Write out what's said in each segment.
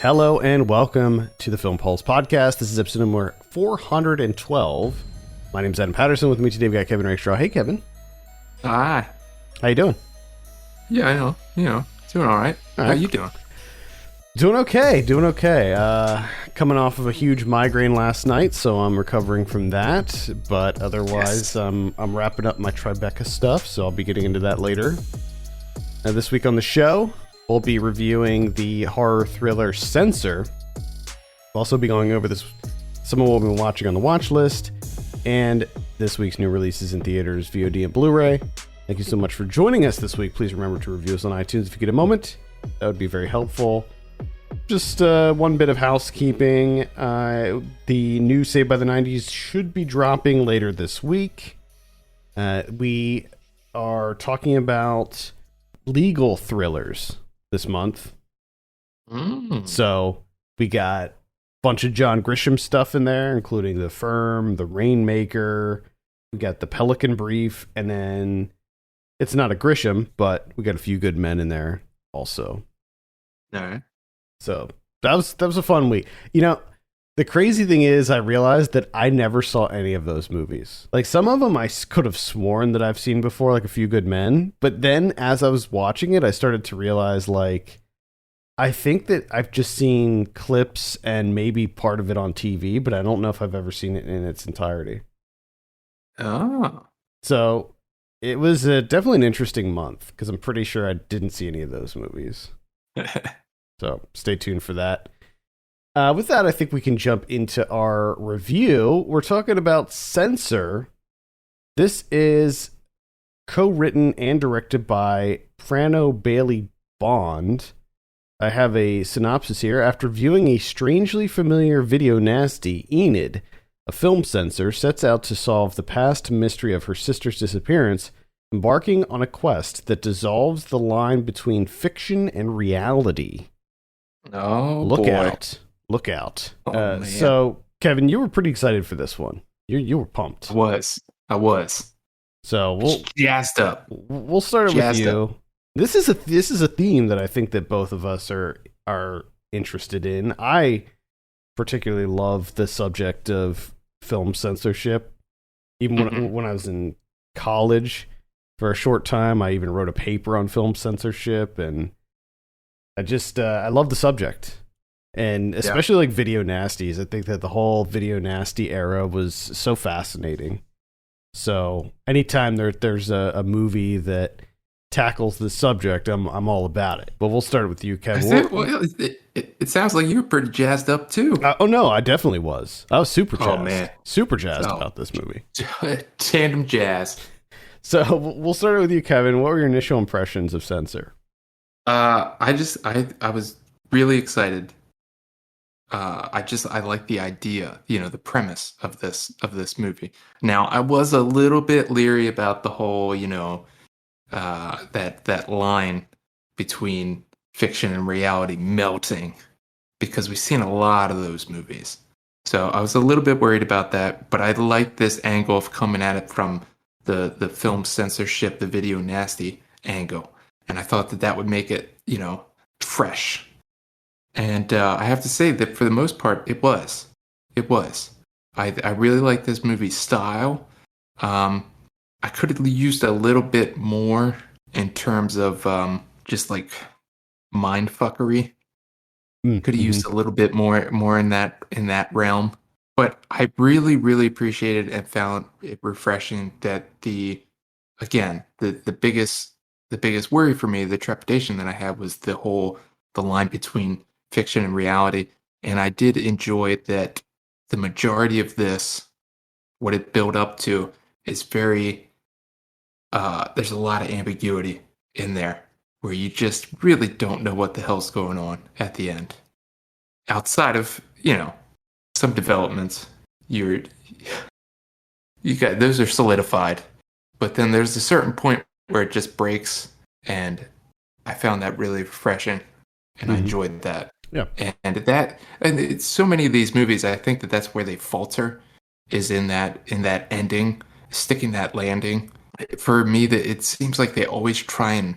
Hello and welcome to the Film Pulse podcast. This is episode number 412. My name's Adam Patterson. With me today, we got Kevin Rakestraw. Hey, Kevin. Hi. How you doing? Yeah, I know. Doing all right. All right. How you doing? Doing okay. Coming off of a huge migraine last night, so I'm recovering from that. But otherwise, Yes. I'm wrapping up my Tribeca stuff, so I'll be getting into that later. This week on the show, we'll be reviewing the horror thriller Censor. We'll also be going over some of what we've been watching on the watch list, and this week's new releases in theaters, VOD, and Blu-ray. Thank you so much for joining us this week. Please remember to review us on iTunes if you get a moment. That would be very helpful. Just one bit of housekeeping. The new Saved by the 90s should be dropping later this week. We are talking about legal thrillers this month. So we got a bunch of John Grisham stuff in there, including The Firm, The Rainmaker. We got The Pelican Brief, and then it's not a Grisham, but we got a few good men in there also. All right. So that was a fun week. You know, the crazy thing is I realized that I never saw any of those movies. Like, some of them I could have sworn that I've seen before, like A Few Good Men. But then as I was watching it, I started to realize, like, I think that I've just seen clips and maybe part of it on TV, but I don't know if I've ever seen it in its entirety. Oh. So it was definitely an interesting month because I'm pretty sure I didn't see any of those movies. So stay tuned for that. With that, I think we can jump into our review. We're talking about Censor. This is co-written and directed by Frano Bailey Bond. I have a synopsis here. After viewing a strangely familiar video nasty, Enid, a film censor, sets out to solve the past mystery of her sister's disappearance, embarking on a quest that dissolves the line between fiction and reality. Oh, Look boy. out. Look out. Oh, man. So, Kevin, you were pretty excited for this one. You were pumped. I was. So we'll Jazzed up. start it with Jazzed you. This is a theme that I think that both of us are interested in. I particularly love the subject of film censorship. Even when I was in college, for a short time, I even wrote a paper on film censorship, and I love the subject. And especially like video nasties. I think that the whole video nasty era was so fascinating. So anytime there's a movie that tackles the subject, I'm all about it. But we'll start with you, Kevin. It sounds like you were pretty jazzed up, too. Oh, no, I definitely was. I was super jazzed. Oh, man. Super jazzed about this movie. Tandem jazz. So we'll start with you, Kevin. What were your initial impressions of Censor? I was really excited. I like the idea, the premise of this movie. Now, I was a little bit leery about the whole, that line between fiction and reality melting, because we've seen a lot of those movies. So I was a little bit worried about that, but I like this angle of coming at it from the film censorship, the video nasty angle. And I thought that would make it, fresh. And I have to say that for the most part, it was. I really like this movie's style. I could have used a little bit more in terms of just like mindfuckery. Could have used a little bit more in that realm. But I really, really appreciated and found it refreshing that the biggest worry for me, the trepidation that I had, was the line between fiction and reality. And I did enjoy that the majority of this, what it built up to, is very, there's a lot of ambiguity in there where you just really don't know what the hell's going on at the end. Outside of, some developments, you got, those are solidified. But then there's a certain point where it just breaks, and I found that really refreshing, and I enjoyed that. Yeah. And it's so many of these movies, I think that's where they falter, is in that ending, sticking that landing. For me, it seems like they always try and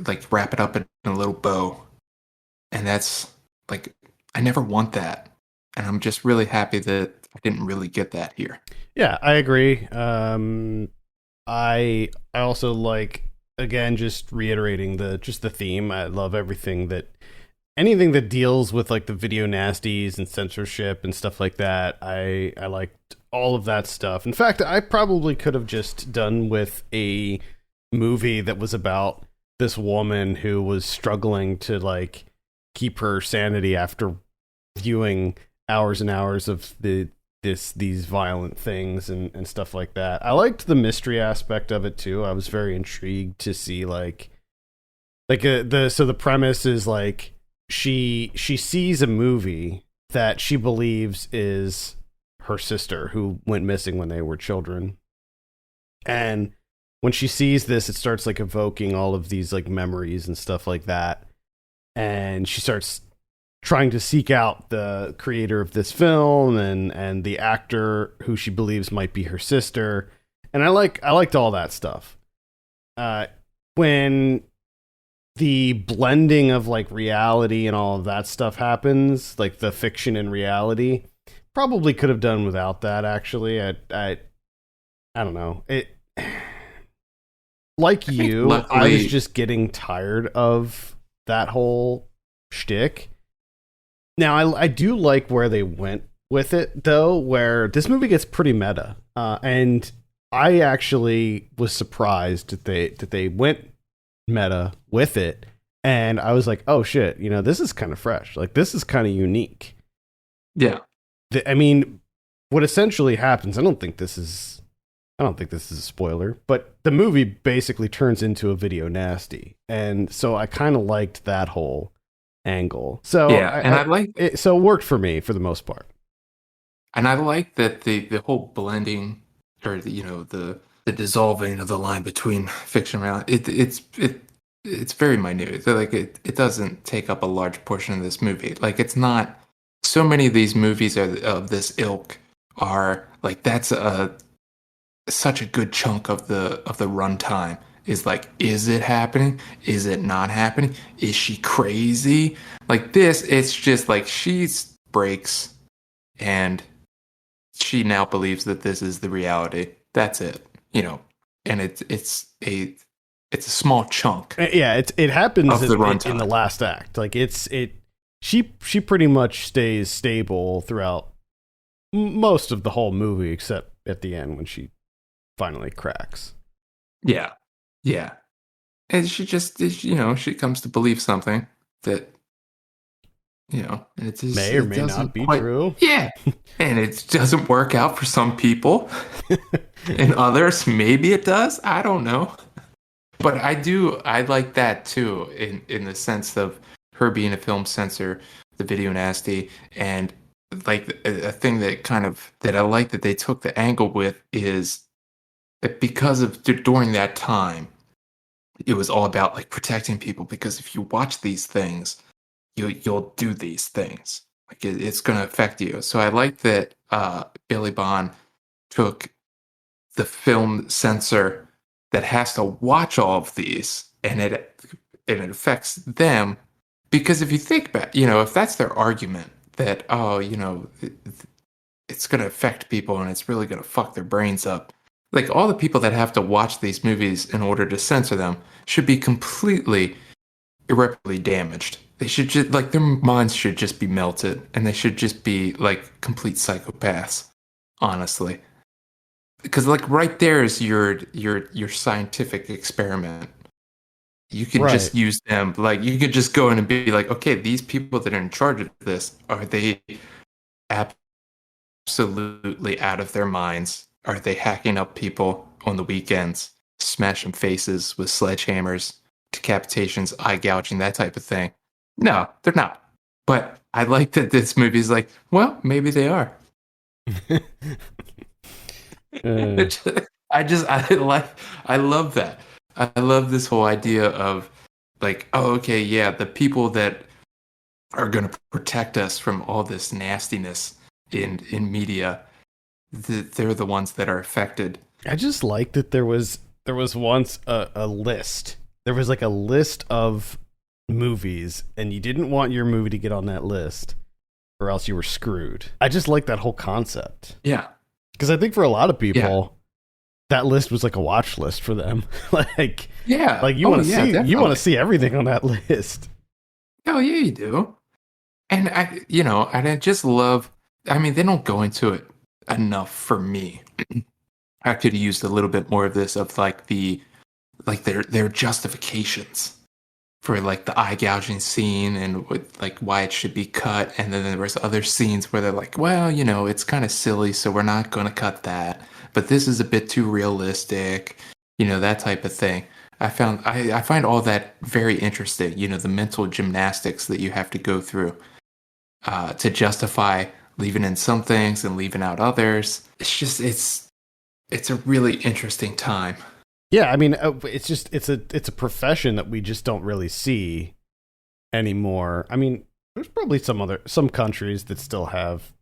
like wrap it up in a little bow, and that's like I never want that. And I'm just really happy that I didn't really get that here. Yeah, I agree. I also like, again, just reiterating the theme. I love anything that deals with like the video nasties and censorship and stuff like that. I liked all of that stuff. In fact, I probably could have just done with a movie that was about this woman who was struggling to like keep her sanity after viewing hours and hours of these violent things and stuff like that. I liked the mystery aspect of it too. I was very intrigued to see the premise is like she sees a movie that she believes is her sister who went missing when they were children. And when she sees this, it starts like evoking all of these like memories and stuff like that. And she starts trying to seek out the creator of this film and the actor who she believes might be her sister. And I liked all that stuff. When the blending of like reality and all of that stuff happens, like the fiction and reality, probably could have done without that. Actually, I don't know. Like you, luckily, I was just getting tired of that whole shtick. Now, I do like where they went with it, though, where this movie gets pretty meta. And I actually was surprised that they went meta with it. And I was like, oh, shit, this is kind of fresh. Like, this is kind of unique. Yeah. I mean, what essentially happens, I don't think this is a spoiler, but the movie basically turns into a video nasty. And so I kind of liked that whole angle. So yeah, I like it. So it worked for me for the most part. And I like that the whole blending or the dissolving of the line between fiction and reality. It's very minute. So like it doesn't take up a large portion of this movie. Like it's not so many of these movies of this ilk are like that's such a good chunk of the runtime is like, is it happening? Is it not happening? Is she crazy? Like this, it's just like she breaks and she now believes that this is the reality. That's it, and it's a small chunk. Yeah, it happens of the runtime in the last act. Like she pretty much stays stable throughout most of the whole movie, except at the end when she finally cracks. Yeah. Yeah. And she just, she comes to believe something that, and it just may or may not be true. Yeah. And it doesn't work out for some people. And others, maybe it does. I don't know. But I like that too, in the sense of her being a film censor, the video nasty, and like a thing that I like that they took the angle with is that because of during that time, it was all about like protecting people, because if you watch these things, you'll do these things. Like it's going to affect you. So I like that Billy Bond took the film censor that has to watch all of these, and it affects them. Because if you think about, if that's their argument that, it's going to affect people and it's really going to fuck their brains up. Like all the people that have to watch these movies in order to censor them should be completely irreparably damaged. They should just their minds should just be melted, and they should just be like complete psychopaths, honestly. Because like right there is your scientific experiment. You can just use them. Like you could just go in and be like, okay, these people that are in charge of this, are they absolutely out of their minds? Are they hacking up people on the weekends, smashing faces with sledgehammers, decapitations, eye gouging, that type of thing? No, they're not. But I like that this movie is like, well, maybe they are. I love that. I love this whole idea of like, oh, okay, yeah, the people that are going to protect us from all this nastiness in media, they're the ones that are affected. I just like that there was once a list. There was like a list of movies, and you didn't want your movie to get on that list. or else you were screwed. I just like that whole concept. Yeah. Because I think for a lot of people, Yeah. that list was like a watch list for them. like you Oh, want to yeah, see definitely. everything on that list. Oh yeah, you do. And I just love. I mean, they don't go into it enough for me. I could have used a little bit more of this of like their justifications for like the eye gouging scene and like why it should be cut. And then there was other scenes where they're like, well, it's kind of silly, so we're not going to cut that. But this is a bit too realistic, that type of thing. I find all that very interesting. The mental gymnastics that you have to go through to justify leaving in some things and leaving out others. It's a really interesting time. Yeah, I mean, it's a profession that we just don't really see anymore. I mean, there's probably some countries that still have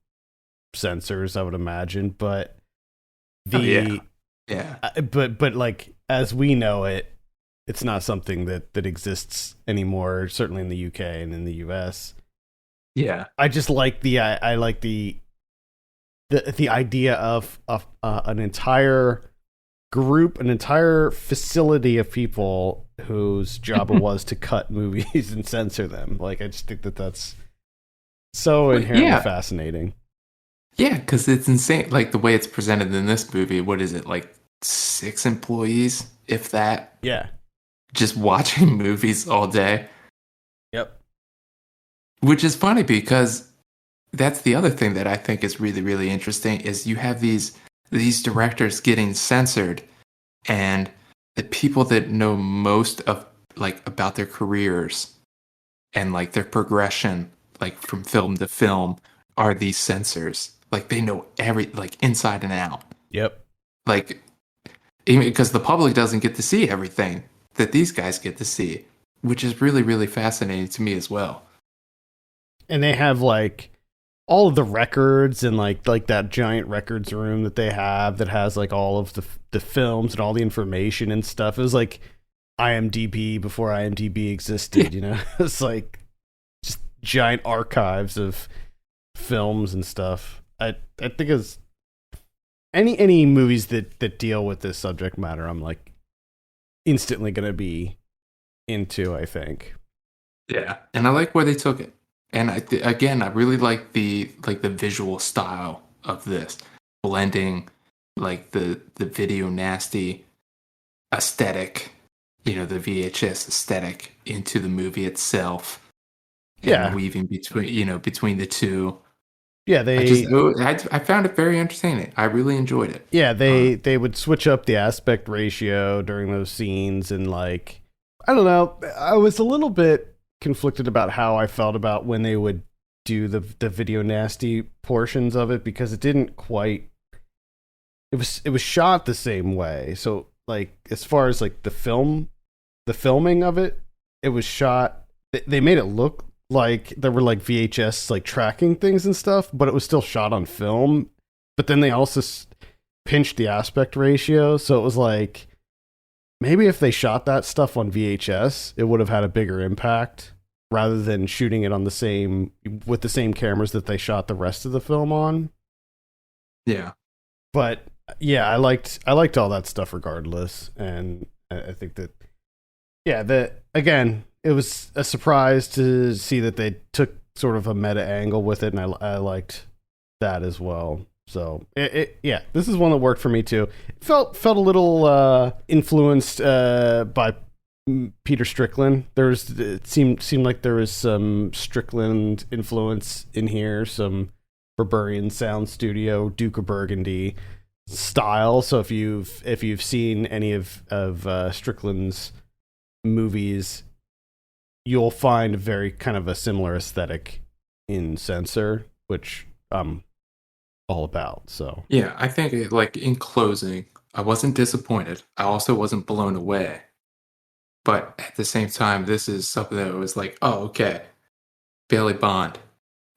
censors, I would imagine, but yeah. But like as we know it, it's not something that exists anymore. Certainly in the UK and in the US. Yeah, I just like I like the idea of an entire group, an entire facility of people whose job it was to cut movies and censor them. Like, I just think that's so inherently fascinating. Yeah, because it's insane. Like the way it's presented in this movie, what is it, like 6 employees, if that? Yeah. Just watching movies all day. Yep. Which is funny because that's the other thing that I think is really, really interesting is you have these directors getting censored, and the people that know most of like about their careers and like their progression, like from film to film, are these censors. Like they know like inside and out. Yep. Like even because the public doesn't get to see everything that these guys get to see, which is really, really fascinating to me as well. And they have like all of the records and like that giant records room that they have that has like all of the films and all the information and stuff. It was like IMDb before IMDb existed, It's like just giant archives of films and stuff. I think it's any movies that deal with this subject matter, I'm like instantly gonna be into, I think. Yeah, and I like where they took it. And I really like the visual style of this, blending like the video nasty aesthetic, the VHS aesthetic into the movie itself. And weaving between the two. Yeah, I found it very entertaining. I really enjoyed it. Yeah, they would switch up the aspect ratio during those scenes, and like, I don't know, I was a little bit conflicted about how I felt about when they would do the video nasty portions of it, because it didn't quite, it was shot the same way. So like, as far as like the filming of it, it was shot, they made it look like there were like VHS like tracking things and stuff, but it was still shot on film. But then they also pinched the aspect ratio, so it was like, maybe if they shot that stuff on VHS, it would have had a bigger impact rather than shooting it on with the same cameras that they shot the rest of the film on. Yeah. But yeah, I liked all that stuff regardless, and I think that again, it was a surprise to see that they took sort of a meta angle with it, and I liked that as well. So this is one that worked for me too. It felt a little influenced by Peter Strickland. It seemed like there was some Strickland influence in here, some Berberian Sound Studio, Duke of Burgundy style. So if you've seen any of Strickland's movies, you'll find very kind of a similar aesthetic in Censor, which I'm all about. So yeah, I think like in closing, I wasn't disappointed. I also wasn't blown away. But at the same time, this is something that was like, oh, okay, Bailey Bond.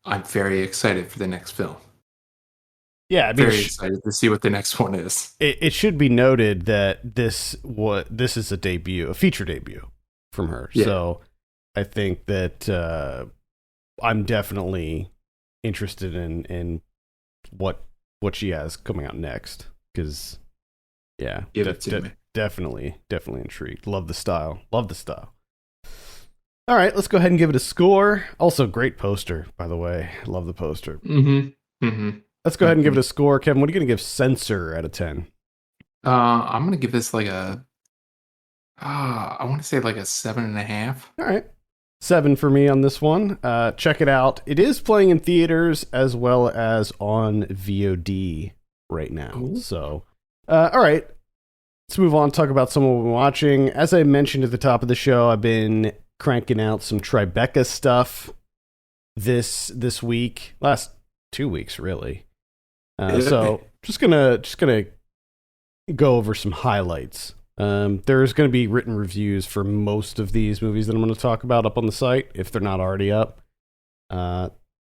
I'm very excited for the next film. Yeah, I mean, very excited to see what the next one is. It should be noted that this is a feature debut from her. Yeah. So I think that I'm definitely interested in what she has coming out next. Because yeah, Give it to me. Definitely intrigued. Love the style. All right, let's go ahead and give it a score. Also, great poster, by the way. Love the poster. Let's go ahead and give it a score. Kevin, what are you going to give Censor out of 10? I'm gonna give this like a. I want to say like a 7.5. All right. 7 for me on this one. Check it out. It is playing in theaters as well as on VOD right now. Ooh. So, all right. Let's move on and talk about some of what we're watching. As I mentioned at the top of the show, I've been cranking out some Tribeca stuff this week. Last 2 weeks, really. So just gonna go over some highlights. There's going to be written reviews for most of these movies that I'm going to talk about up on the site, if they're not already up.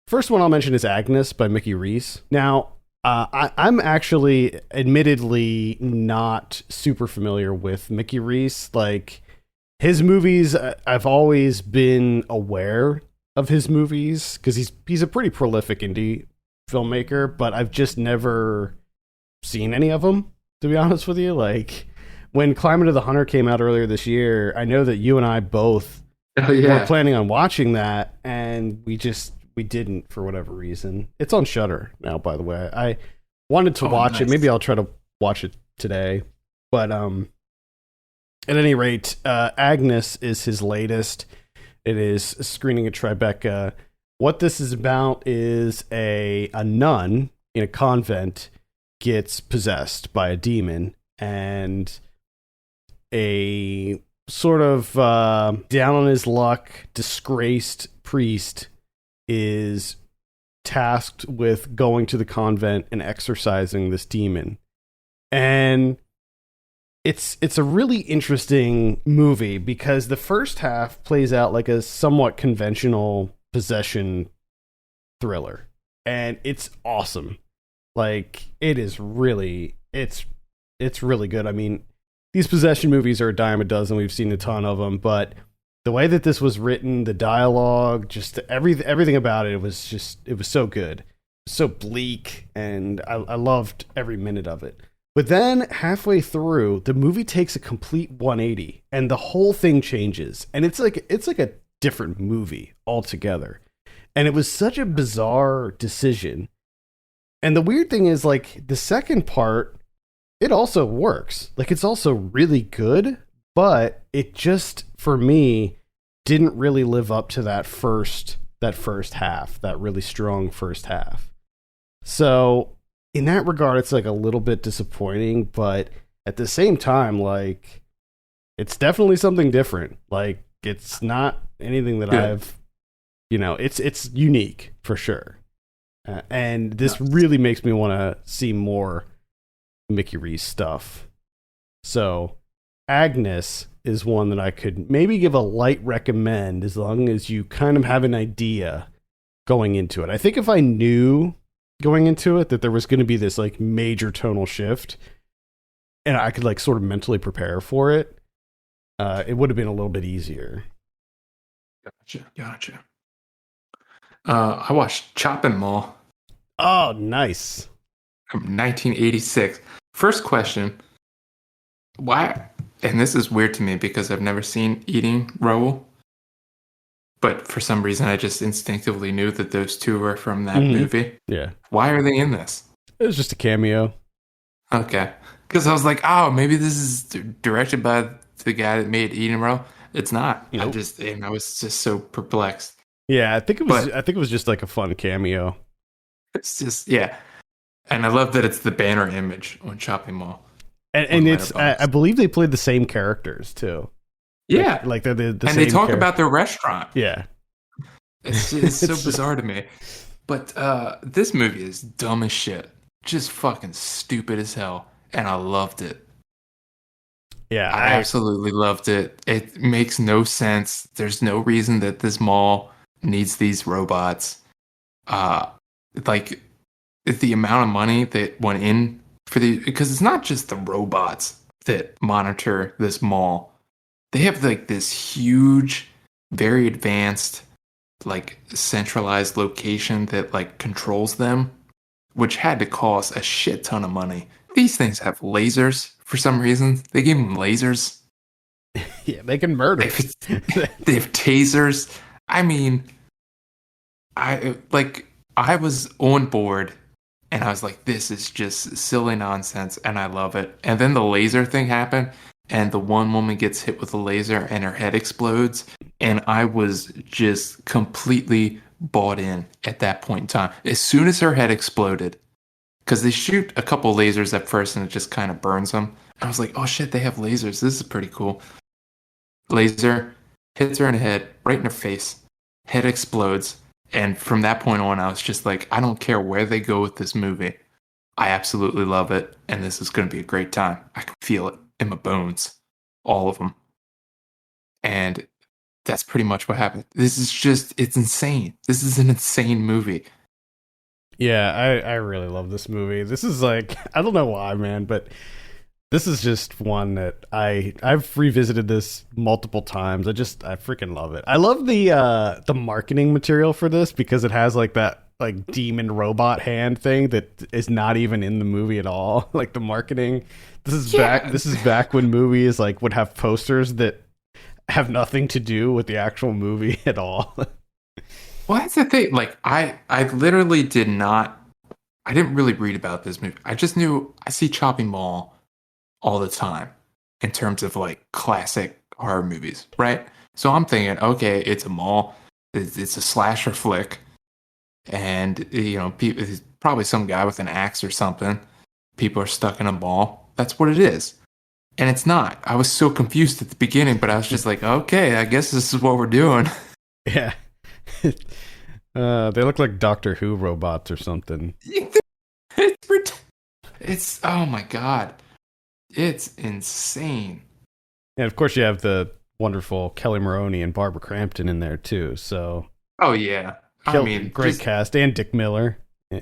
First one I'll mention is Agnes by Mickey Reese. Now, I'm actually admittedly not super familiar with Mickey Reese. Like, his movies, I've always been aware of his movies because he's a pretty prolific indie filmmaker, but I've just never seen any of them, to be honest with you. Like, when Climate of the Hunter came out earlier this year, I know that you and I both were planning on watching that, and we didn't for whatever reason. It's on Shudder now, by the way. I wanted to watch it. Maybe I'll try to watch it today. But at any rate, Agnes is his latest. It is a screening at Tribeca. What this is about is a nun in a convent gets possessed by a demon, and a sort of down on his luck, disgraced priest is tasked with going to the convent and exorcising this demon. And it's a really interesting movie because the first half plays out like a somewhat conventional possession thriller. And it's awesome. Like, it is really, it's really good. I mean, these possession movies are a dime a dozen. We've seen a ton of them, but the way that this was written, the dialogue, just everything about it was so good, so bleak, and I loved every minute of it. But then halfway through, the movie takes a complete 180, and the whole thing changes, and it's like a different movie altogether. And it was such a bizarre decision. And the weird thing is, like, the second part, it also works. Like, it's also really good, but it just, for me, didn't really live up to that first half, that really strong first half. So in that regard, it's like a little bit disappointing, but at the same time, like, it's definitely something different. Like, it's not anything that I've, it's unique for sure. And this really makes me want to see more Mickey Reese stuff. So Agnes is one that I could maybe give a light recommend as long as you kind of have an idea going into it. I think if I knew going into it that there was going to be this like major tonal shift and I could like sort of mentally prepare for it, it would have been a little bit easier. Gotcha. I watched Chopping Mall. Oh, nice. From 1986. First question. Why? And this is weird to me because I've never seen Eating Raoul. But for some reason, I just instinctively knew that those two were from that movie. Yeah. Why are they in this? It was just a cameo. Okay. Because I was like, oh, maybe this is directed by the guy that made Eating Raoul. It's not. Nope. I was just so perplexed. Yeah, I think it was just like a fun cameo. It's just, yeah. And I love that it's the banner image on Chopping Mall. And it's, I believe they played the same characters too. Yeah. Like they're the and same they talk about their restaurant. Yeah. It's so bizarre to me. But this movie is dumb as shit. Just fucking stupid as hell. And I loved it. Yeah. I absolutely loved it. It makes no sense. There's no reason that this mall needs these robots. Like the amount of money that went in for because it's not just the robots that monitor this mall. They have like this huge, very advanced like centralized location that like controls them, which had to cost a shit ton of money. These things have lasers for some reason. They gave them lasers. Yeah, they can murder. They have tasers. I mean, I was on board and I was like, this is just silly nonsense and I love it. And then the laser thing happened and the one woman gets hit with a laser and her head explodes. And I was just completely bought in at that point in time. As soon as her head exploded, because they shoot a couple lasers at first and it just kind of burns them. I was like, oh shit, they have lasers. This is pretty cool. Laser hits her in the head, right in her face. Head explodes. And from that point on, I was just like, I don't care where they go with this movie. I absolutely love it. And this is going to be a great time. I can feel it in my bones. All of them. And that's pretty much what happened. This is just, it's insane. This is an insane movie. Yeah, I really love this movie. This is like, I don't know why, man, but this is just one that I've revisited this multiple times. I freaking love it. I love the marketing material for this because it has like that like demon robot hand thing that is not even in the movie at all. Like the marketing. This is back when movies like would have posters that have nothing to do with the actual movie at all. Well, that's the thing. Like, I literally I didn't really read about this movie. I just knew I see Chopping Mall all the time in terms of like classic horror movies, right? So I'm thinking, okay, it's a mall, it's a slasher flick, and you know, it's probably some guy with an axe or something. People are stuck in a mall. That's what it is. And it's not. I was so confused at the beginning, but I was just like, okay, I guess this is what we're doing. Yeah. They look like Doctor Who robots or something. It's oh my god. It's insane. And of course you have the wonderful Kelly Maroney and Barbara Crampton in there too. So oh yeah. I mean, great cast, and Dick Miller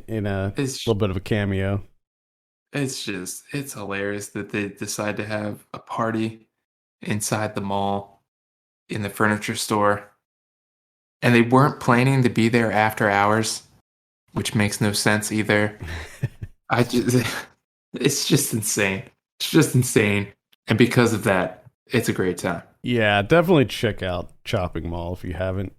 in a little bit of a cameo. It's hilarious that they decide to have a party inside the mall in the furniture store. And they weren't planning to be there after hours, which makes no sense either. It's just insane. It's just insane. And because of that, it's a great time. Yeah, definitely check out Chopping Mall if you haven't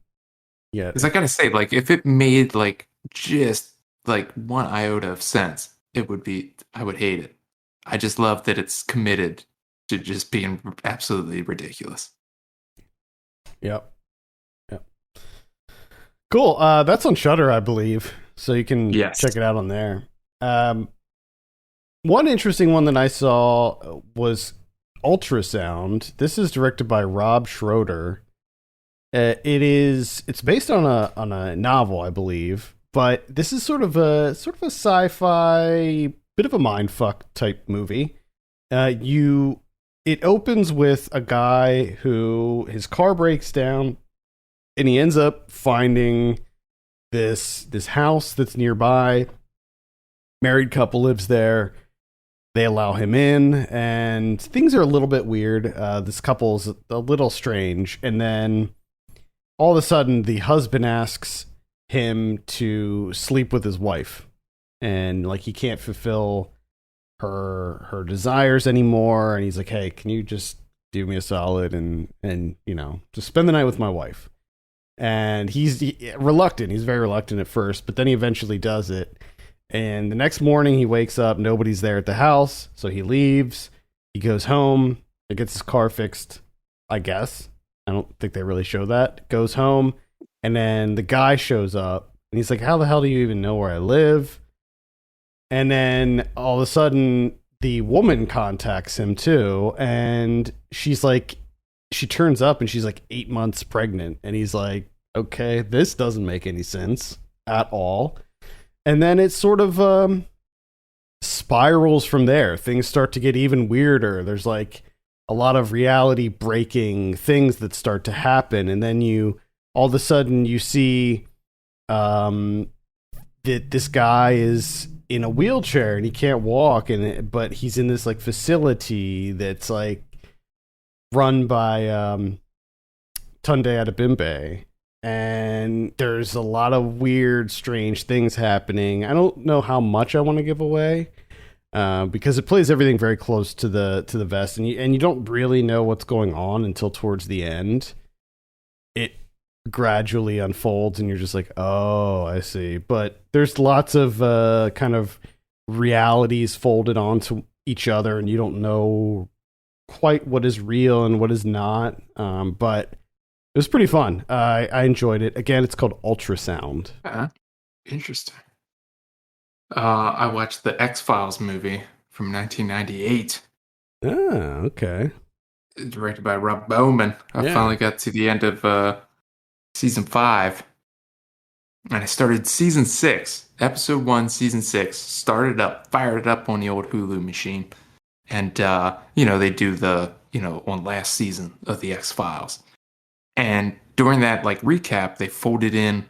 yet. Because I gotta say, like, if it made like just like one iota of sense, I would hate it. I just love that it's committed to just being absolutely ridiculous. Yep. Cool. That's on Shudder, I believe, so you can check it out on there. One interesting one that I saw was Ultrasound. This is directed by Rob Schroeder. It's based on a novel, I believe, but this is sort of a sci-fi, bit of a mindfuck type movie. It opens with a guy who his car breaks down. And he ends up finding this house that's nearby. Married couple lives there. They allow him in, and things are a little bit weird. This couple's a little strange. And then all of a sudden, the husband asks him to sleep with his wife. And like he can't fulfill her desires anymore. And he's like, hey, can you just do me a solid and you know, just spend the night with my wife? And he's reluctant. He's very reluctant at first, but then he eventually does it. And the next morning he wakes up, nobody's there at the house, so he leaves. He goes home, he gets his car fixed, I guess. I don't think they really show that. Goes home, and then the guy shows up, and he's like, how the hell do you even know where I live? And then all of a sudden, the woman contacts him too, and she's like, she turns up and she's like 8 months pregnant. And he's like, okay, this doesn't make any sense at all. And then it sort of spirals from there. Things start to get even weirder. There's like a lot of reality breaking things that start to happen. And then all of a sudden you see that this guy is in a wheelchair and he can't walk, but he's in this like facility that's like run by Tunde Adebimbe, and there's a lot of weird, strange things happening. I don't know how much I want to give away, because it plays everything very close to the vest, and you don't really know what's going on until towards the end. It gradually unfolds, and you're just like, oh, I see. But there's lots of kind of realities folded onto each other, and you don't know quite what is real and what is not. But it was pretty fun. I enjoyed it. Again, it's called Ultrasound. Interesting. I watched the X-Files movie from 1998. Ah, okay. Directed by Rob Bowman. I finally got to the end of season 5. And I started season 6. Episode 1, season 6. Started up, fired it up on the old Hulu machine. And, they do the, on last season of the X-Files. And during that, recap, they folded in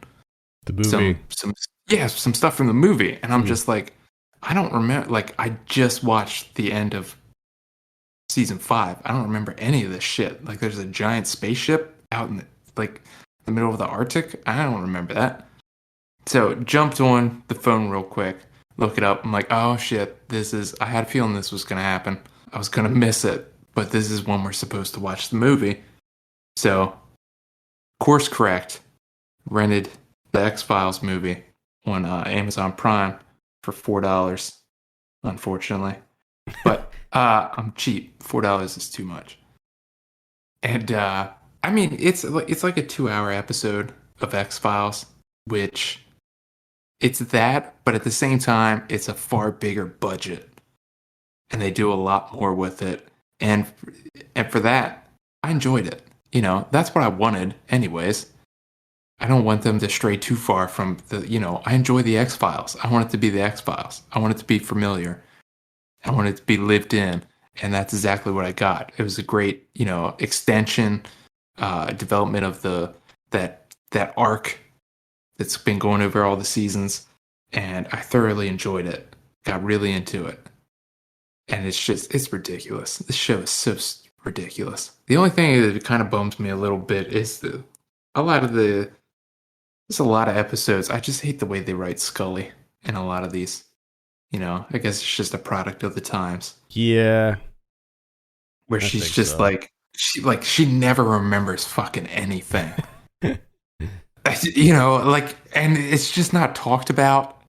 the movie. Some stuff from the movie. And I'm just like, I don't remember, I just watched the end of season 5. I don't remember any of this shit. There's a giant spaceship out in the middle of the Arctic. I don't remember that. So jumped on the phone real quick, look it up. I'm like, oh shit, I had a feeling this was going to happen. I was going to miss it, but this is when we're supposed to watch the movie. So, course correct, rented the X-Files movie on Amazon Prime for $4, unfortunately. But I'm cheap. $4 is too much. And it's like a 2-hour episode of X-Files, which it's that, but at the same time, it's a far bigger budget, and they do a lot more with it. And for that, I enjoyed it. That's what I wanted, anyways. I don't want them to stray too far from I enjoy the X-Files. I want it to be the X-Files. I want it to be familiar. I want it to be lived in. And that's exactly what I got. It was a great, extension, development of that arc that's been going over all the seasons. And I thoroughly enjoyed it. Got really into it. And it's ridiculous. This show is so ridiculous. The only thing that kind of bums me a little bit is there's a lot of episodes. I just hate the way they write Scully in a lot of these. I guess it's just a product of the times. Yeah. Where she's just so. She never remembers fucking anything. And it's just not talked about.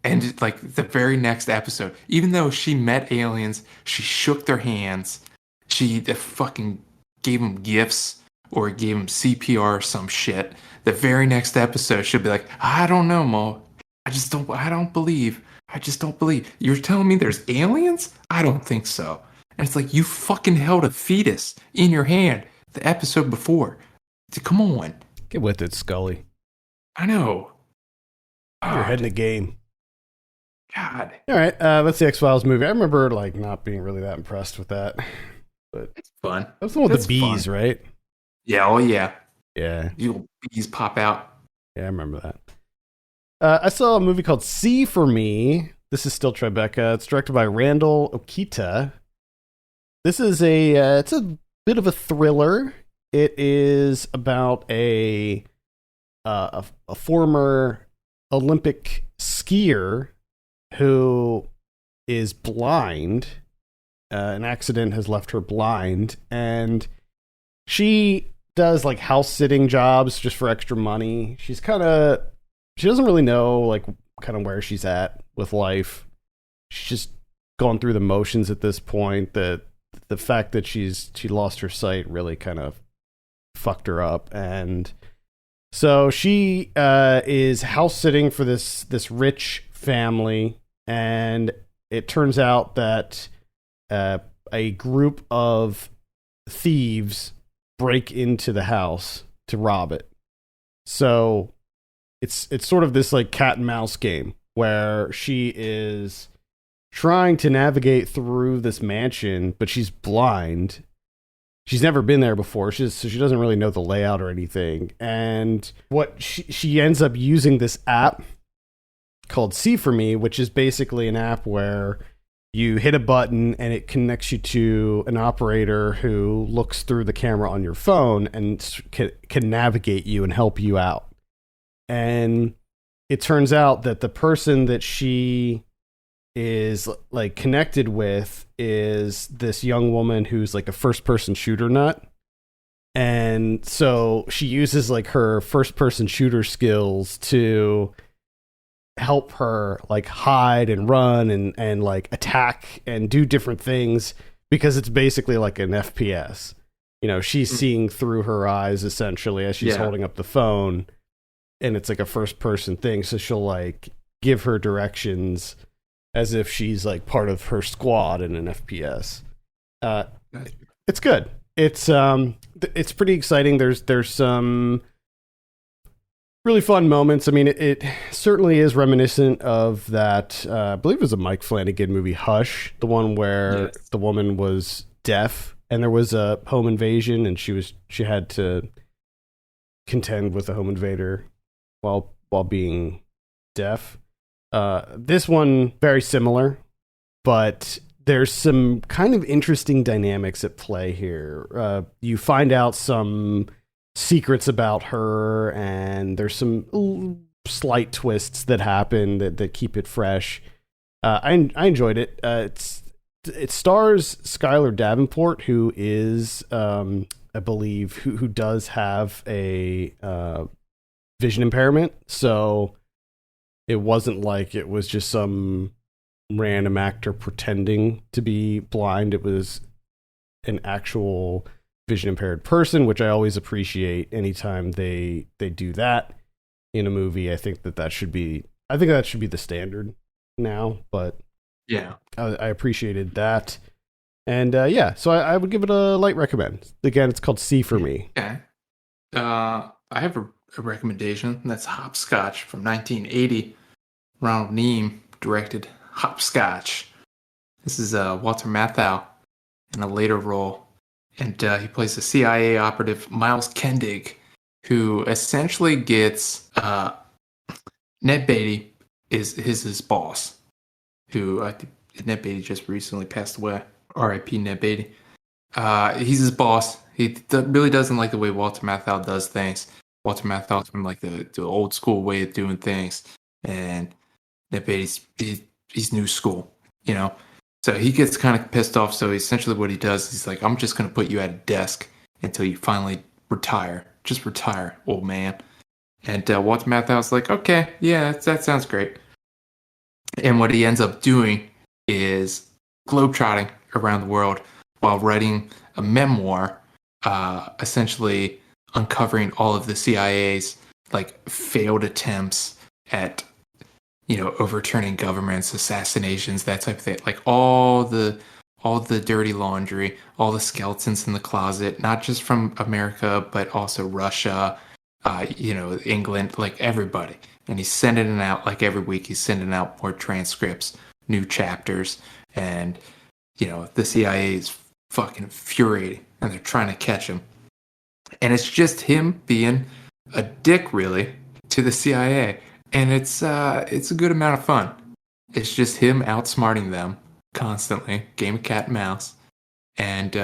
And the very next episode, even though she met aliens, she shook their hands, she fucking gave them gifts or gave them CPR or some shit. The very next episode, she'll be like, I don't know, Mo. I don't believe. You're telling me there's aliens? I don't think so. And it's like, you fucking held a fetus in your hand the episode before. Come on. Get with it, Scully. I know. You're ahead in the game. God. All right, that's the X-Files movie. I remember not being really that impressed with that. But it's fun. That's the one with the bees, fun. Right? Yeah, oh yeah. Yeah. You bees pop out. Yeah, I remember that. I saw a movie called See For Me. This is still Tribeca. It's directed by Randall Okita. This is it's a bit of a thriller. It is about a former Olympic skier who is blind. An accident has left her blind, and she does house sitting jobs just for extra money. She doesn't really know kind of where she's at with life. She's just gone through the motions at this point. The fact that she lost her sight really kind of fucked her up, and so she is house sitting for this rich family, and it turns out that a group of thieves break into the house to rob it. So it's sort of this cat and mouse game where she is trying to navigate through this mansion, but she's blind. She's never been there before, so she doesn't really know the layout or anything. And what she ends up using this app called See For Me, which is basically an app where you hit a button and it connects you to an operator who looks through the camera on your phone and can navigate you and help you out. And it turns out that the person that she is like connected with is this young woman who's like a first person shooter nut. And so she uses like her first person shooter skills to help her like hide and run and like attack and do different things, because it's basically like an FPS. You know, she's seeing through her eyes essentially as she's holding up the phone, and it's like a first person thing. So she'll like give her directions as if she's like part of her squad in an FPS. It's good. It's pretty exciting. There's some really fun moments. I mean, it certainly is reminiscent of that, I believe it was a Mike Flanagan movie, Hush, the one where the woman was deaf and there was a home invasion and she had to contend with a home invader while being deaf. This one, very similar, but there's some kind of interesting dynamics at play here. You find out some secrets about her, and there's some slight twists that happen that keep it fresh. I enjoyed it. It stars Skylar Davenport, who is, I believe, who does have a vision impairment. So it wasn't like it was just some random actor pretending to be blind. It was an actual vision impaired person, which I always appreciate anytime they do that in a movie. I think that should be the standard now, but yeah, I appreciated that. And so I would give it a light recommend. Again, it's called C for Me. Okay. I have a recommendation. That's Hopscotch from 1980. Ronald Neame directed Hopscotch. This is Walter Matthau in a later role, and he plays the CIA operative Miles Kendig, who essentially gets Ned Beatty is his boss, who I think Ned Beatty just recently passed away. R.I.P. Ned Beatty. He's his boss. He really doesn't like the way Walter Matthau does things. Walter Matthau's from like the old school way of doing things, and Ned Beatty's he's new school, you know. So he gets kind of pissed off. So essentially, what he does, he's like, "I'm just going to put you at a desk until you finally retire. Just retire, old man." And Walter Matthau's like, "Okay, yeah, that sounds great." And what he ends up doing is globetrotting around the world while writing a memoir, essentially uncovering all of the CIA's like failed attempts at, you know, overturning governments, assassinations, that type of thing. Like all the dirty laundry, all the skeletons in the closet, not just from America, but also Russia, England, like everybody. And he's sending it out like every week. He's sending out more transcripts, new chapters, and you know, the CIA is fucking infuriating, and they're trying to catch him. And it's just him being a dick, really, to the CIA. And it's a good amount of fun. It's just him outsmarting them constantly, game of cat and mouse, and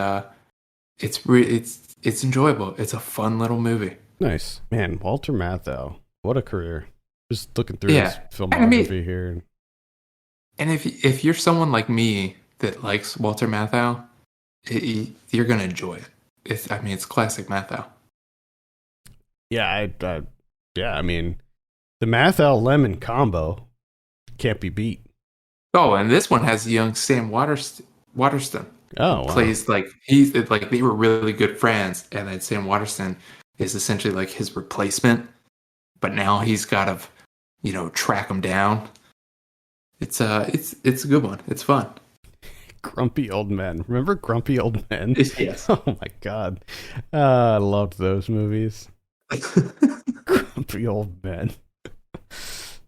it's enjoyable. It's a fun little movie. Nice, man. Walter Matthau, what a career! Just looking through his filmography here. And if you're someone like me that likes Walter Matthau, you're gonna enjoy it. It's classic Matthau. Yeah, I mean, the Matthau Lemon combo can't be beat. Oh, and this one has young Sam Waterston. Oh, wow. Plays like he's like they were really good friends, and then Sam Waterston is essentially like his replacement, but now he's got to, you know, track him down. It's a good one. It's fun. Grumpy Old Men. Remember Grumpy Old Men? Yes. Oh my god, I loved those movies. Grumpy Old Men.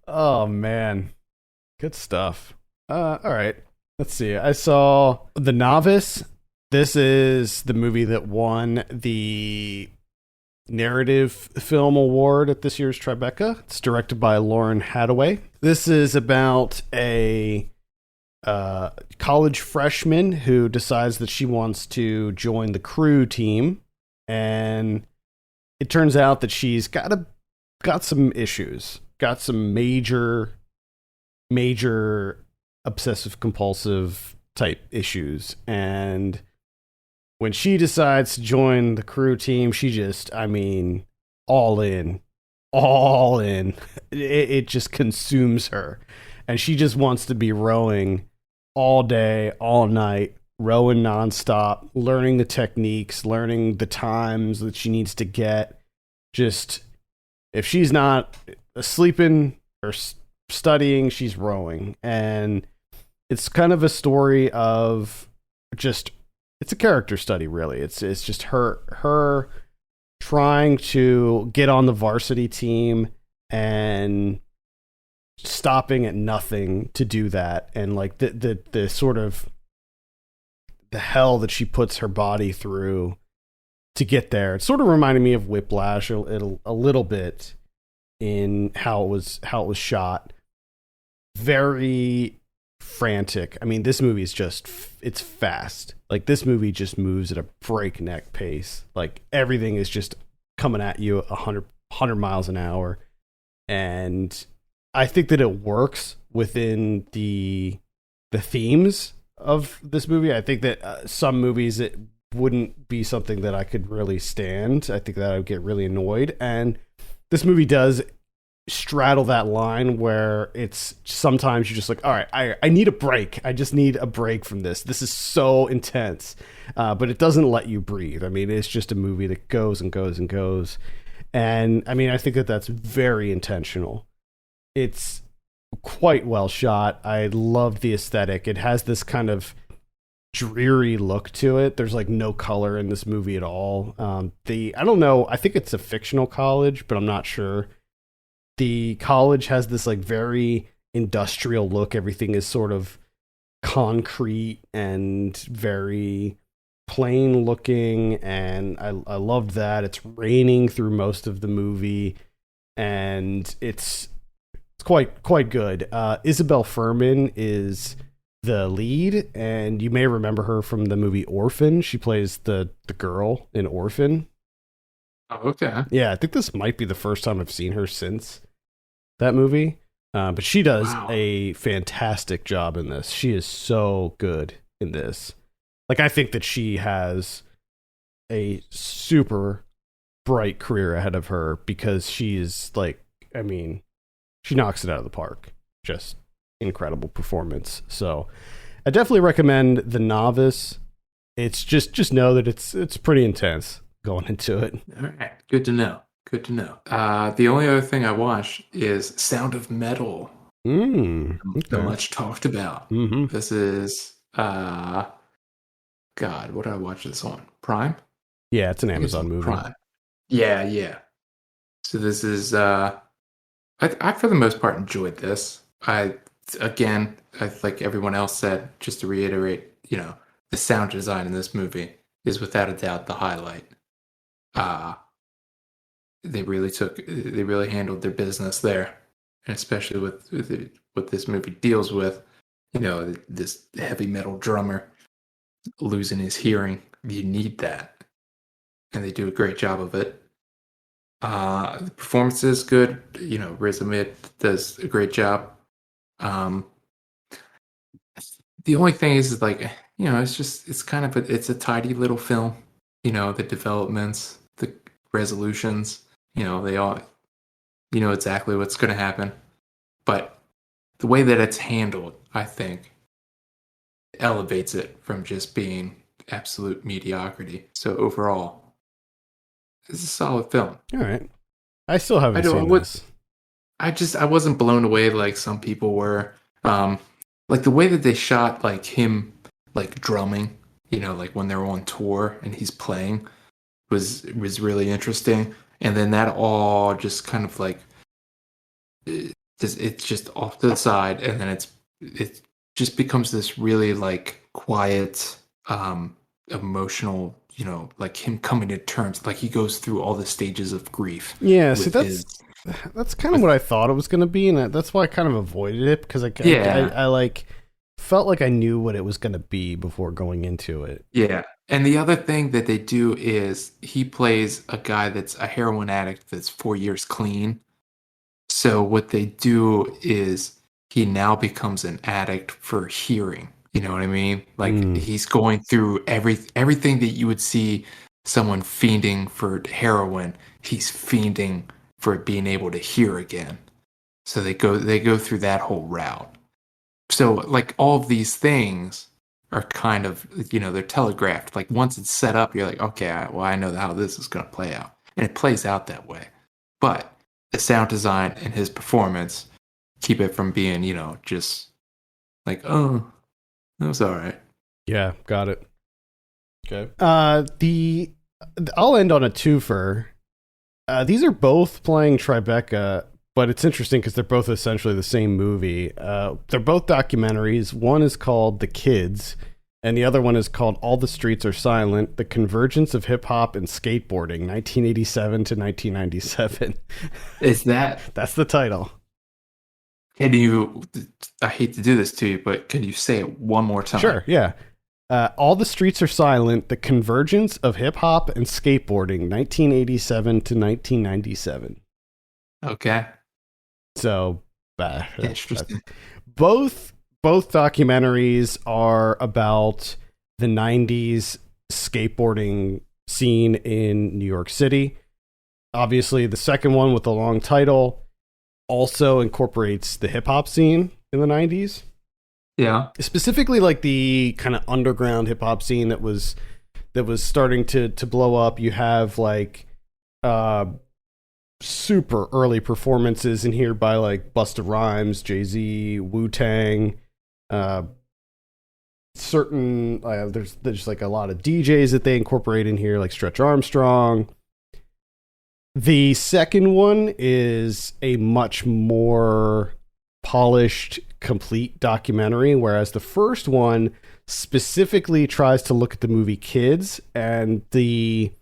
Oh man, good stuff. All right, let's see. I saw The Novice. This is the movie that won the Narrative Film Award at this year's Tribeca. It's directed by Lauren Hadaway. This is about a college freshman who decides that she wants to join the crew team, and it turns out that she's got some issues, got some major obsessive compulsive type issues. And when she decides to join the crew team, she just, I mean, all in. It just consumes her, and she just wants to be rowing all day, all night, rowing nonstop, learning the techniques, learning the times that she needs to get. Just, if she's not sleeping or studying, she's rowing. And it's kind of a story of just, it's a character study, really. It's just her trying to get on the varsity team and stopping at nothing to do that, and like the sort of the hell that she puts her body through to get there. It sort of reminded me of Whiplash a little bit in how it was shot. Very frantic. I mean, this movie is just, it's fast. Like, this movie just moves at a breakneck pace. Like, everything is just coming at you 100 miles an hour. And I think that it works within the themes of this movie. I think that some movies, it wouldn't be something that I could really stand. I think that I would get really annoyed. And this movie does straddle that line where it's sometimes you're just like, all right, I need a break. I just need a break from this. This is so intense. But it doesn't let you breathe. I mean, it's just a movie that goes and goes and goes. And I mean, I think that that's very intentional. It's quite well shot. I love the aesthetic. It has this kind of dreary look to it. There's like no color in this movie at all. I don't know. I think it's a fictional college, but I'm not sure. The college has this like very industrial look. Everything is sort of concrete and very plain looking, and I loved that. It's raining through most of the movie, and it's quite good. Isabel Fuhrman is the lead, and you may remember her from the movie Orphan. She plays the girl in Orphan. Oh, okay. Yeah, I think this might be the first time I've seen her since that movie. But she does a fantastic job in this. She is so good in this. Like, I think that she has a super bright career ahead of her, because she is like, I mean, she knocks it out of the park. Just incredible performance. So I definitely recommend The Novice. It's just know that it's pretty intense going into it. All right. Good to know. Good to know. The only other thing I watched is Sound of Metal. Okay. The much talked about. Mm-hmm. This is God, what did I watch this on? Prime? Yeah, it's an Amazon movie. Prime. Yeah. So this is I for the most part enjoyed this. I like everyone else said, just to reiterate, the sound design in this movie is without a doubt the highlight. They really handled their business there, and especially with what this movie deals with, this heavy metal drummer losing his hearing. You need that, and they do a great job of it. The performance is good. Riz Ahmed does a great job. The only thing is like, it's kind of it's a tidy little film. The developments, the resolutions, they all, exactly what's going to happen. But the way that it's handled, I think, elevates it from just being absolute mediocrity. So overall, it's a solid film. All right. I still haven't seen this. I wasn't blown away like some people were. Like the way that they shot like him like drumming, like when they're on tour and he's playing was really interesting. And then that all just kind of like it's just off to the side, and then it just becomes this really like quiet, emotional, like him coming to terms, like he goes through all the stages of grief. Yeah, see, that's kind of what I thought it was going to be, and that's why I kind of avoided it, because I like felt like I knew what it was going to be before going into it. Yeah. And the other thing that they do is he plays a guy that's a heroin addict that's 4 years clean. So what they do is he now becomes an addict for hearing. You know what I mean? Like he's going through everything that you would see someone fiending for heroin, he's fiending for being able to hear again. So they go through that whole route. So like all of these things are kind of, they're telegraphed. Like once it's set up, you're like, okay, I know how this is going to play out. And it plays out that way. But the sound design and his performance keep it from being, just like, oh, that was all right. Yeah, got it. Okay. I'll end on a twofer. These are both playing Tribeca, but it's interesting because they're both essentially the same movie. They're both documentaries. One is called The Kids, and the other one is called All the Streets Are Silent, The Convergence of Hip Hop and Skateboarding, 1987 to 1997. Is that... That's the title. Can you... I hate to do this to you, but can you say it one more time? Sure, yeah. All the Streets Are Silent, The Convergence of Hip Hop and Skateboarding, 1987 to 1997. Okay. So, interesting. Both documentaries are about the 90s skateboarding scene in New York City. Obviously, the second one with the long title also incorporates the hip-hop scene in the 90s. Yeah. Specifically like the kind of underground hip-hop scene that was starting to blow up. You have like super early performances in here by like Busta Rhymes, Jay-Z, Wu-Tang, there's like a lot of DJs that they incorporate in here, like Stretch Armstrong. The second one is a much more polished, complete documentary, whereas the first one specifically tries to look at the movie Kids and the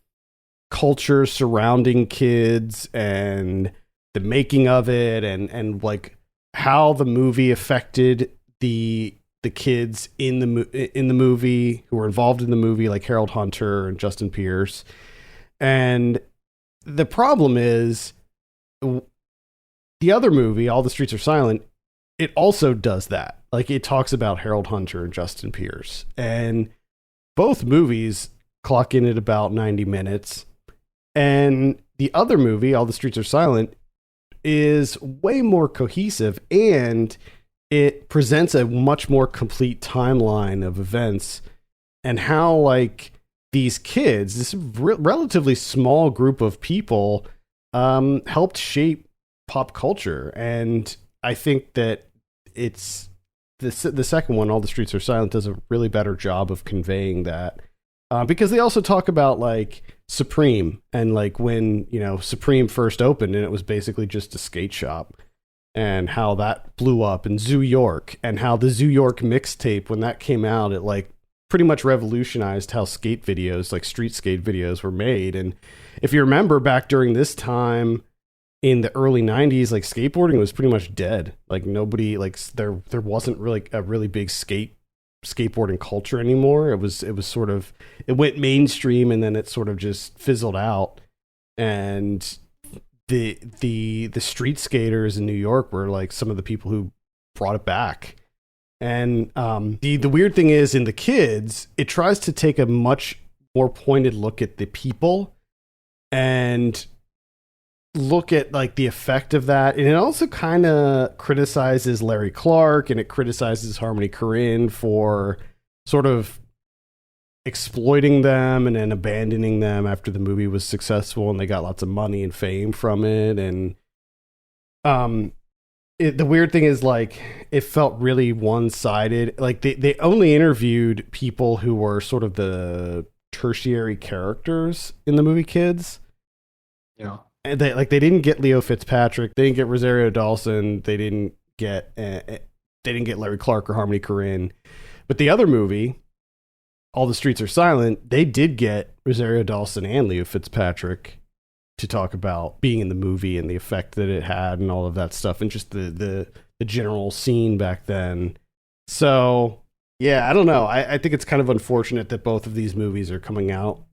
culture surrounding Kids and the making of it, and like how the movie affected the kids in the movie who were involved in the movie, like Harold Hunter and Justin Pierce. And the problem is the other movie, All the Streets Are Silent, it also does that. Like it talks about Harold Hunter and Justin Pierce, and both movies clock in at about 90 minutes. And the other movie, All the Streets Are Silent, is way more cohesive, and it presents a much more complete timeline of events and how like these kids, this relatively small group of people, helped shape pop culture. And I think that it's the second one, All the Streets Are Silent, does a really better job of conveying that, because they also talk about like Supreme and like when Supreme first opened and it was basically just a skate shop, and how that blew up, and Zoo York, and how the Zoo York mixtape, when that came out, it like pretty much revolutionized how skate videos, like street skate videos, were made. And if you remember back during this time in the early 90s, like skateboarding was pretty much dead. Like nobody, like there wasn't really a really big skateboarding culture anymore. It was sort of, it went mainstream and then it sort of just fizzled out. And the street skaters in New York were like some of the people who brought it back. And the weird thing is, in The Kids, it tries to take a much more pointed look at the people and look at like the effect of that. And it also kind of criticizes Larry Clark, and it criticizes Harmony Korine for sort of exploiting them and then abandoning them after the movie was successful and they got lots of money and fame from it. And the weird thing is, like, it felt really one-sided. Like they only interviewed people who were sort of the tertiary characters in the movie Kids. Yeah. And they didn't get Leo Fitzpatrick, they didn't get Rosario Dawson, they didn't get Larry Clark or Harmony Korine. But the other movie, All the Streets Are Silent, they did get Rosario Dawson and Leo Fitzpatrick to talk about being in the movie and the effect that it had and all of that stuff, and just the general scene back then. So, yeah, I don't know. I think it's kind of unfortunate that both of these movies are coming out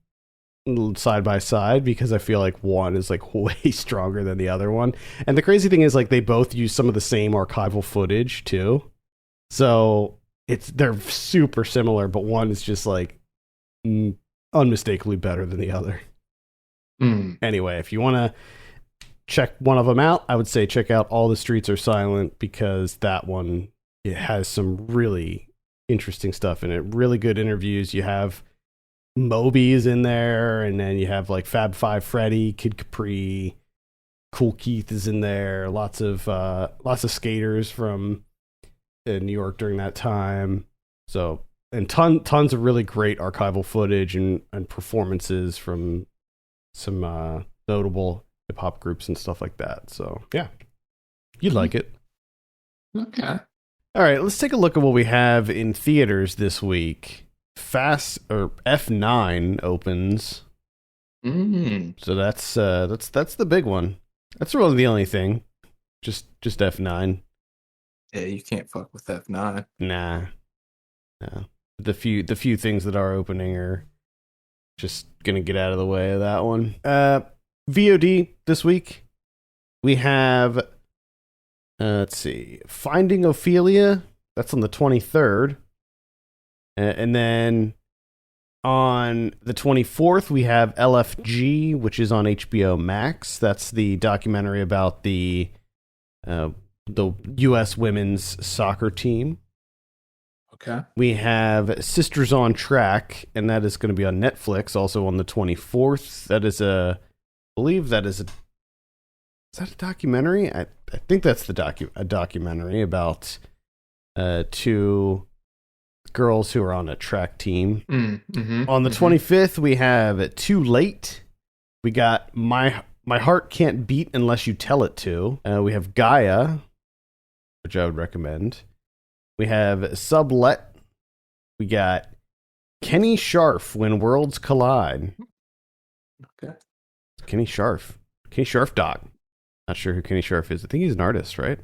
side by side because I feel like one is like way stronger than the other one. And the crazy thing is like they both use some of the same archival footage too. So they're super similar, but one is just like unmistakably better than the other. Anyway, if you want to check one of them out, I would say check out All the Streets Are Silent because that one, it has some really interesting stuff in it. Really good interviews. You have Moby's in there, and then you have like Fab Five Freddy, Kid Capri, Cool Keith is in there. Lots of skaters from New York during that time. So, and tons of really great archival footage and performances from some notable hip hop groups and stuff like that. So yeah, you'd like it. Okay. All right, let's take a look at what we have in theaters this week. F9 opens. So that's the big one. That's really the only thing. Just F9. Yeah, you can't fuck with F9. Nah. No. The few things that are opening are just gonna get out of the way of that one. VOD this week. We have let's see, Finding Ophelia. That's on the 23rd. And then on the 24th, we have LFG, which is on HBO Max. That's the documentary about the U.S. women's soccer team. Okay. We have Sisters on Track, and that is going to be on Netflix, also on the 24th. That is is that a documentary? I think that's a documentary about two girls who are on a track team. On the 25th, we have Too Late. We got My Heart Can't Beat Unless You Tell It To. We have Gaia, which I would recommend. We have Sublet. We got Kenny Scharf, When Worlds Collide. Okay. Kenny Scharf doc. Not sure who Kenny Scharf is. I think he's an artist, right?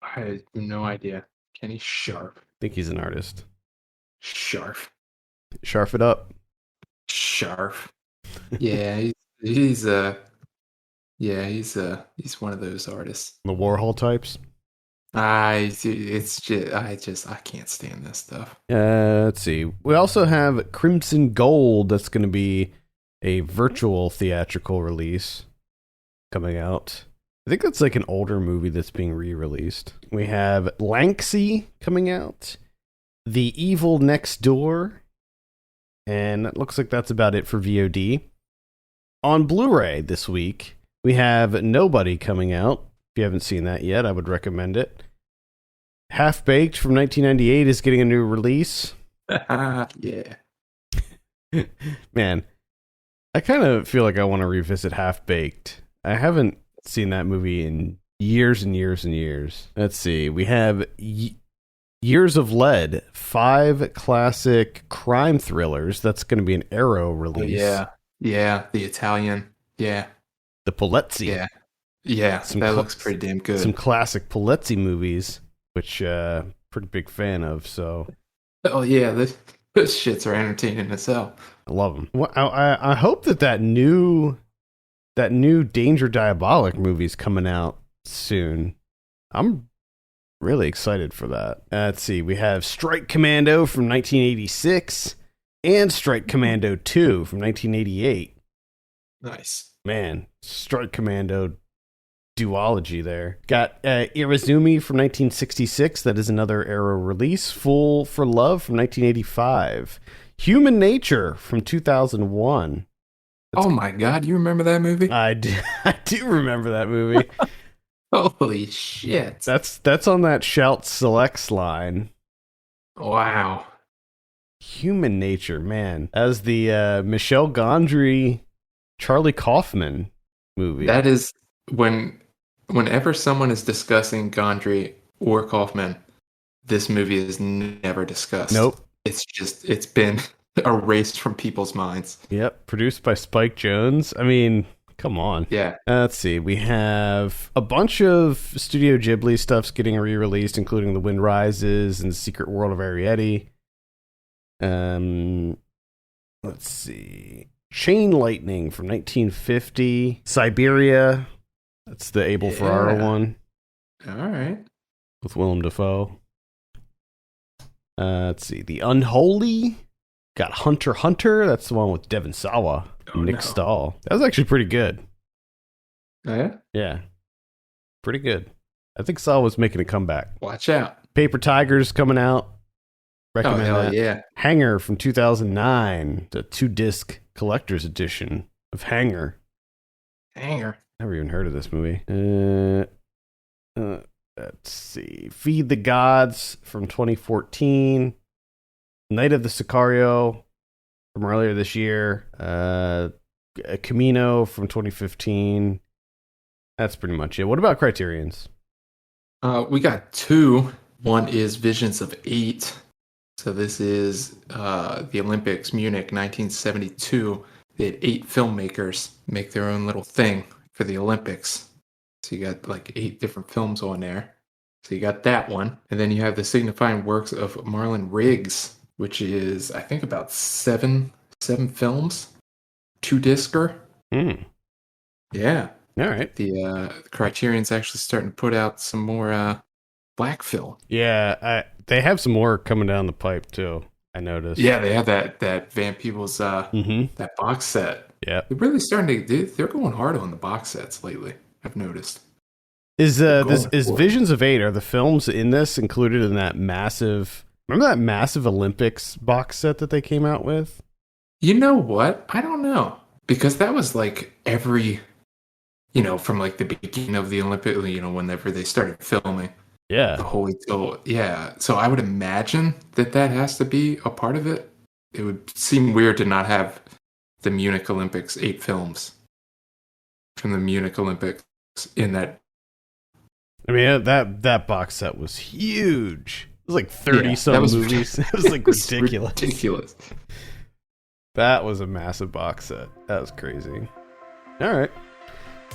I have no idea. Kenny Scharf. I think he's an artist. Scharf it up. Scharf. Yeah, he's one of those artists. The Warhol types. I can't stand this stuff. Let's see. We also have Crimson Gold. That's going to be a virtual theatrical release coming out. I think that's like an older movie that's being re-released. We have Lanksy coming out. The Evil Next Door. And it looks like that's about it for VOD. On Blu-ray this week, we have Nobody coming out. If you haven't seen that yet, I would recommend it. Half Baked from 1998 is getting a new release. Yeah. Man, I kind of feel like I want to revisit Half Baked. I haven't seen that movie in years and years and years. Let's see. We have Years of Lead, 5 classic crime thrillers. That's going to be an Arrow release. Yeah. The Italian. Yeah. The Polizzi. Yeah. That looks pretty damn good. Some classic Polizzi movies, which pretty big fan of. So. Oh yeah, those shits are entertaining as hell. I love them. Well, I hope that new Danger Diabolic movie's coming out soon. I'm really excited for that. Let's see. We have Strike Commando from 1986 and Strike Commando 2 from 1988. Nice. Man, Strike Commando duology there. Got Irizumi from 1966. That is another Arrow release. Fool for Love from 1985. Human Nature from 2001. Oh my God, you remember that movie? I do remember that movie. Holy shit. That's on that Shout Selects line. Wow. Human Nature, man. As the Michel Gondry, Charlie Kaufman movie. That is whenever someone is discussing Gondry or Kaufman, this movie is never discussed. Nope. It's been erased from people's minds. Yep. Produced by Spike Jonze. I mean, Come on. Yeah. Let's see. We have a bunch of Studio Ghibli stuffs getting re-released, including The Wind Rises and Secret World of Arrietty. Let's see. Chain Lightning from 1950. Siberia. That's the Abel Ferrara one. All right. With Willem Dafoe. Let's see. The Unholy. Got Hunter x Hunter. That's the one with Devon Sawa and Nick Stahl. That was actually pretty good. Oh, yeah? Yeah. Pretty good. I think Saw was making a comeback. Watch out. Paper Tigers coming out. Recommend hell that. Yeah. Hanger from 2009. The 2-disc collector's edition of Hanger. Never even heard of this movie. Let's see. Feed the Gods from 2014. Night of the Sicario from earlier this year. Camino from 2015. That's pretty much it. What about Criterion's? We got 2. One is Visions of 8. So this is the Olympics, Munich, 1972. They had 8 filmmakers make their own little thing for the Olympics. So you got like 8 different films on there. So you got that one. And then you have the signifying works of Marlon Riggs, which is, I think, about 7 films. 2-discer. Yeah. All right. The Criterion's actually starting to put out some more black film. Yeah, they have some more coming down the pipe too. I noticed. Yeah, they have that Van Peebles that box set. Yeah, they're really starting to. They're going hard on the box sets lately. I've noticed. Is Visions of 8? Are the films in this included in that massive? Remember that massive Olympics box set that they came out with? You know what? I don't know, because that was like every, from like the beginning of the Olympic, whenever they started filming. Yeah. The Holy Till. Yeah. So I would imagine that has to be a part of it. It would seem weird to not have the Munich Olympics 8 films from the Munich Olympics in that. I mean, that box set was huge. It was like 30-some movies. It was like ridiculous. That was a massive box set. That was crazy. All right.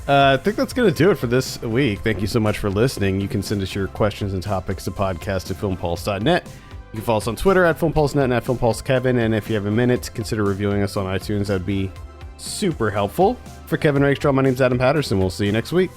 I think that's going to do it for this week. Thank you so much for listening. You can send us your questions and topics to podcast@filmpulse.net. You can follow us on Twitter @FilmPulseNet and @FilmPulseKevin. And if you have a minute, consider reviewing us on iTunes. That would be super helpful. For Kevin Rakestraw, my name's Adam Patterson. We'll see you next week.